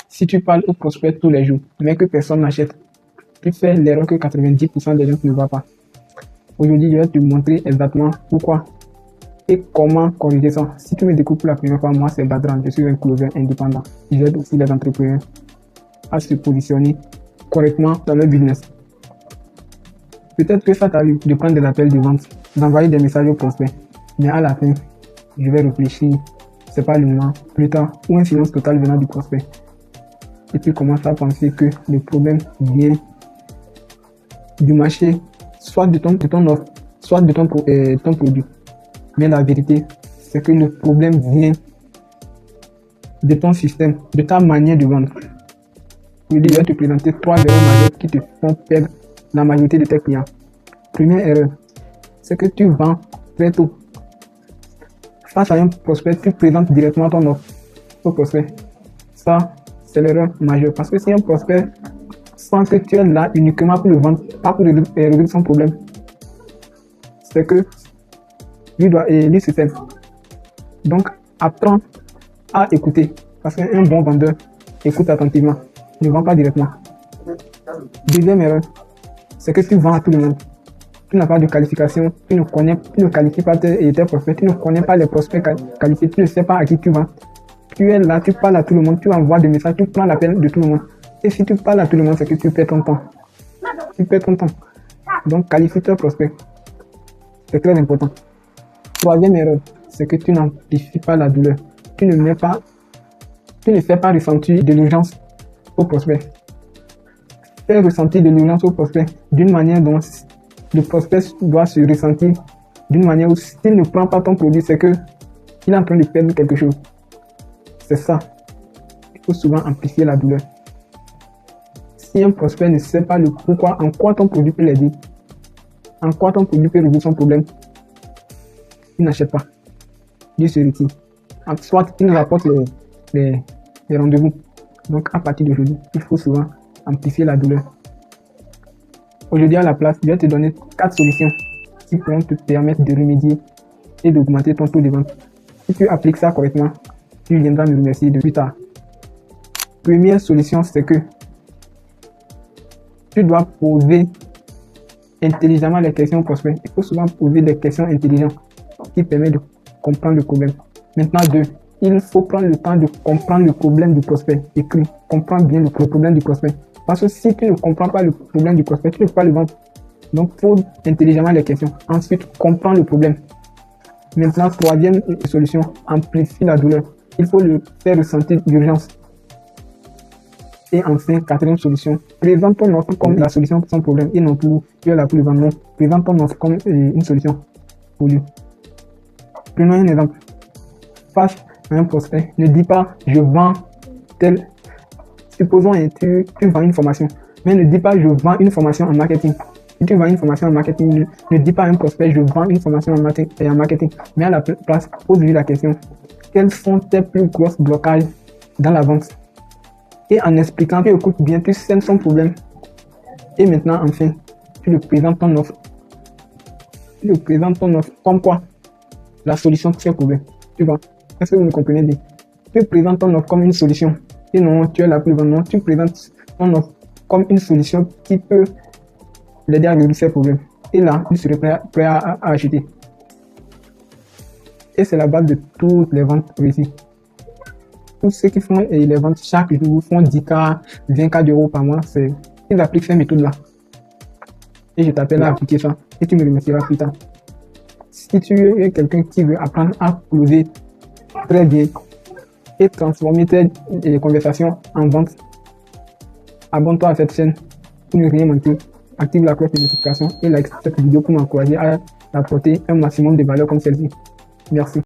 Si tu parles aux prospects tous les jours, mais que personne n'achète, tu fais l'erreur que 90% des gens ne voient pas. Aujourd'hui, je vais te montrer exactement pourquoi et comment corriger ça. Si tu me découvres pour la première fois, moi c'est Badran, je suis un closer indépendant. J'aide aussi les entrepreneurs à se positionner correctement dans leur business. Peut-être que ça t'arrive de prendre des appels de vente, d'envoyer des messages aux prospects, mais à la fin, je vais réfléchir, c'est pas le moment, plus tard, ou un silence total venant du prospect. Et tu commences à penser que le problème vient du marché, soit de ton offre, soit de ton produit. Mais la vérité, c'est que le problème vient de ton système, de ta manière de vendre. Je vais te présenter 3 erreurs majeures qui te font perdre la majorité de tes clients. Première erreur, c'est que tu vends très tôt. Face à un prospect, tu présentes directement ton offre au prospect. Ça, c'est l'erreur majeure. Parce que si un prospect sent que tu es là uniquement pour le vendre, pas pour résoudre son problème, c'est que lui se fait. Donc, apprends à écouter. Parce qu'un bon vendeur écoute attentivement. Ne vend pas directement. Deuxième erreur, c'est que tu vends à tout le monde. Tu n'as pas de qualification, tu ne qualifies pas tes prospects, tu ne connais pas les prospects qualifiés, tu ne sais pas à qui tu vends. Tu es là, tu parles à tout le monde, tu envoies des messages, tu prends l'appel de tout le monde. Et si tu parles à tout le monde, c'est que tu perds ton temps. Tu perds ton temps. Donc, qualifie tes prospects. C'est très important. Troisième erreur, c'est que tu n'amplifies pas la douleur. Tu ne fais pas ressentir de l'urgence au prospect. Fais ressentir de l'urgence au prospect d'une manière dont le prospect doit se ressentir, d'une manière où s'il ne prend pas ton produit, c'est que il est en train de perdre quelque chose. C'est ça. Il faut souvent amplifier la douleur. Si un prospect ne sait pas le pourquoi, en quoi ton produit peut l'aider, en quoi ton produit peut résoudre son problème, il n'achète pas. Il se retire. Soit il rapporte les rendez-vous. Donc à partir d'aujourd'hui, il faut souvent amplifier la douleur. Aujourd'hui à la place, je vais te donner 4 solutions qui pourront te permettre de remédier et d'augmenter ton taux de vente. Si tu appliques ça correctement, tu viendras me remercier de plus tard. Première solution, c'est que tu dois poser intelligemment les questions au prospect. Il faut souvent poser des questions intelligentes qui permettent de comprendre le problème. Maintenant, 2, il faut prendre le temps de comprendre le problème du prospect. Écris, comprends bien le problème du prospect. Parce que si tu ne comprends pas le problème du prospect, tu ne peux pas le vendre. Donc, pose intelligemment les questions. Ensuite, comprends le problème. Maintenant, 3e solution, amplifie la douleur. Il faut le faire ressentir d'urgence. Et enfin, 4e solution, présente ton offre comme la solution pour son problème et non plus tu es là pour le vendre. Non, présente ton offre comme une solution pour lui. Prenons un exemple. Face à un prospect, ne dis pas je vends tel. Supposons que tu vends une formation, mais ne dis pas je vends une formation en marketing. Si tu vends une formation en marketing, ne dis pas à un prospect je vends une formation en marketing. Mais à la place, pose-lui la question. Quels sont tes plus gros blocages dans la vente? Et en expliquant, tu écoutes bien, tu scènes son problème. Et maintenant, enfin, tu le présentes ton offre. Tu le présentes ton offre comme quoi? La solution pour ce problème. Tu vois? Est-ce que vous me comprenez bien? Tu présentes ton offre comme une solution. Et non, tu es là pour le vendre. Non, tu présentes ton offre comme une solution qui peut l'aider à résoudre ses problèmes. Et là, il serait prêt à acheter. Et c'est la base de toutes les ventes réussies. Tous ceux qui font les ventes chaque jour font 10K, 20K d'euros par mois. Ils appliquent ces méthodes-là. Et je t'appelle à appliquer ça. Et tu me remercieras plus tard. Si tu es quelqu'un qui veut apprendre à closer très bien et transformer tes conversations en vente, abonne-toi à cette chaîne pour ne rien manquer. Active la cloche de notification et like cette vidéo pour m'encourager à apporter un maximum de valeur comme celle-ci. Merci.